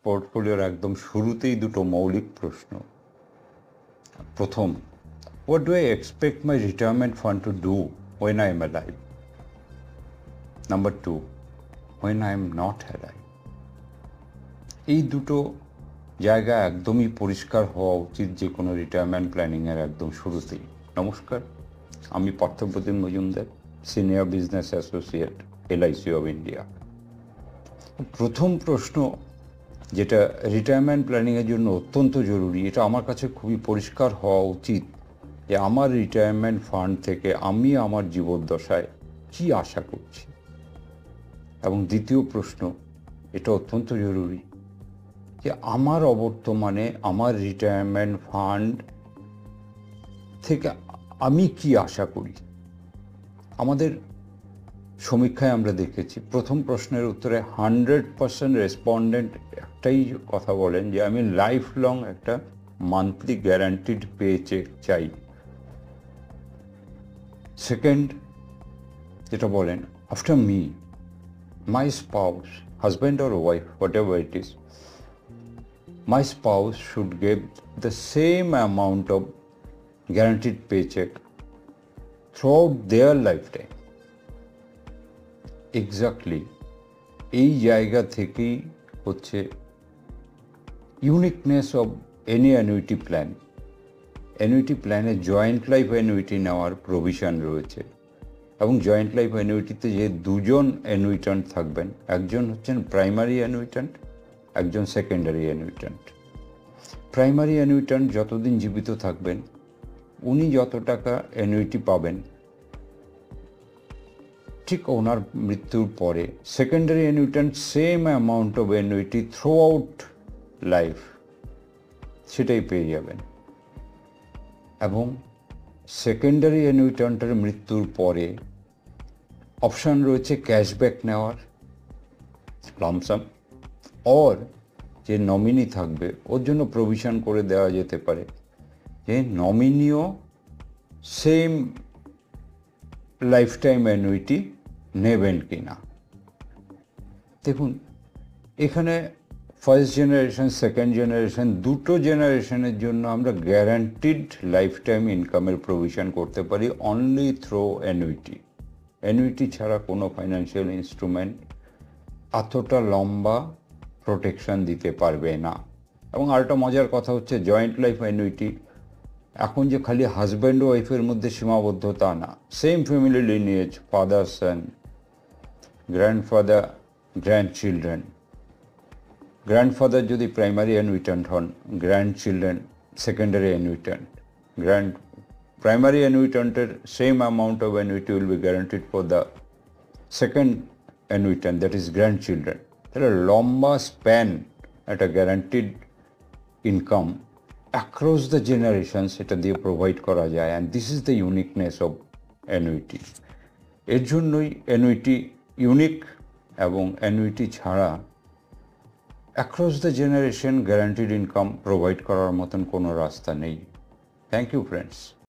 পোর্টফোলিওর একদম শুরুতেই দুটো মৌলিক প্রশ্ন। প্রথম, what do I expect my retirement fund to do when I am alive? Number two, when I am not alive. এই দুটো জায়গা একদমই পরিষ্কার হওয়া উচিত যে কোনো রিটায়ারমেন্ট প্ল্যানিংয়ের একদম শুরুতেই। নমস্কার, আমি Parthapratim Majumdar, senior business associate, LIC of India. প্রথম প্রশ্ন যেটা রিটায়ারমেন্ট প্ল্যানিংয়ের জন্য অত্যন্ত জরুরি, এটা আমার কাছে খুবই পরিষ্কার হওয়া উচিত যে আমার রিটায়ারমেন্ট ফান্ড থেকে আমি আমার জীবদ্দশায় কী আশা করছি। এবং দ্বিতীয় প্রশ্ন, এটা অত্যন্ত জরুরি যে আমার অবর্তমানে আমার রিটায়ারমেন্ট ফান্ড থেকে আমি কি আশা করি। আমাদের সমীক্ষায় আমরা দেখেছি প্রথম প্রশ্নের উত্তরে 100% রেসপন্ডেন্ট একটাই কথা বলেন যে আমি লাইফ লং একটা মান্থলি গ্যারান্টিড পে চেক চাই। সেকেন্ড যেটা বলেন, after me my spouse, husband or wife, what ever it is, my spouse should give the same amount of guaranteed paycheck throughout their lifetime. Exactly, এই জায়গা থেকেই হচ্ছে uniqueness of any annuity plan. Annuity প্ল্যানে joint life annuity নেওয়ার provision রয়েছে এবং joint life অ্যানুইটিতে যে দুজন অ্যানুইট্যান্ট থাকবেন, একজন হচ্ছেন প্রাইমারি অ্যানুইট্যান্ট, একজন সেকেন্ডারি অ্যানুইট্যান্ট। প্রাইমারি অ্যানুইট্যান্ট যতদিন জীবিত থাকবেন উনি যত টাকা অ্যানুইটি পাবেন ঠিক ওনার মৃত্যুর পরে secondary annuitant same amount of annuity throughout life সেটাই পেয়ে যাবেন। এবং সেকেন্ডারি অ্যানুইট্যান্টের মৃত্যুর পরে অপশান রয়েছে ক্যাশব্যাক নেওয়ার, লামসাম, অর যে নমিনি থাকবে ওর জন্য প্রভিশন করে দেওয়া যেতে পারে যে নমিনিও সেম লাইফ টাইম অ্যানুইটি নেবেন কি না। দেখুন, এখানে ফার্স্ট জেনারেশন, সেকেন্ড জেনারেশন, দুটো জেনারেশনের জন্য আমরা গ্যারান্টিড লাইফ টাইম ইনকামের প্রভিশন করতে পারি অনলি থ্রু অ্যানুইটি। অ্যানুইটি ছাড়া কোনো ফাইন্যান্সিয়াল ইনস্ট্রুমেন্ট এতটা লম্বা প্রোটেকশন দিতে পারবে না। এবং আরেকটা মজার কথা হচ্ছে জয়েন্ট লাইফ অ্যানুইটি এখন যে খালি হাজব্যান্ড ও ওয়াইফের মধ্যে সীমাবদ্ধ তা না, same family lineage, father son, grandfather, grandchildren, grandfather যদি প্রাইমারি অ্যানুইট্যান্ট হন, গ্র্যান্ডচিলড্রেন সেকেন্ডারি অ্যানুইট্যান্ট, প্রাইমারি অ্যানুইট্যান্টের same amount of annuity will be guaranteed for the second annuitant, that is grandchildren. তাহলে লম্বা স্প্যান একটা guaranteed income across the generation সেটা দিয়ে provide করা যায়। And this is the uniqueness of annuity. এর জন্যই অ্যানুইটি ইউনিক, এবং অ্যানুইটি ছাড়া across the generation guaranteed income provide করার মতন কোনো রাস্তা নেই। Thank you friends.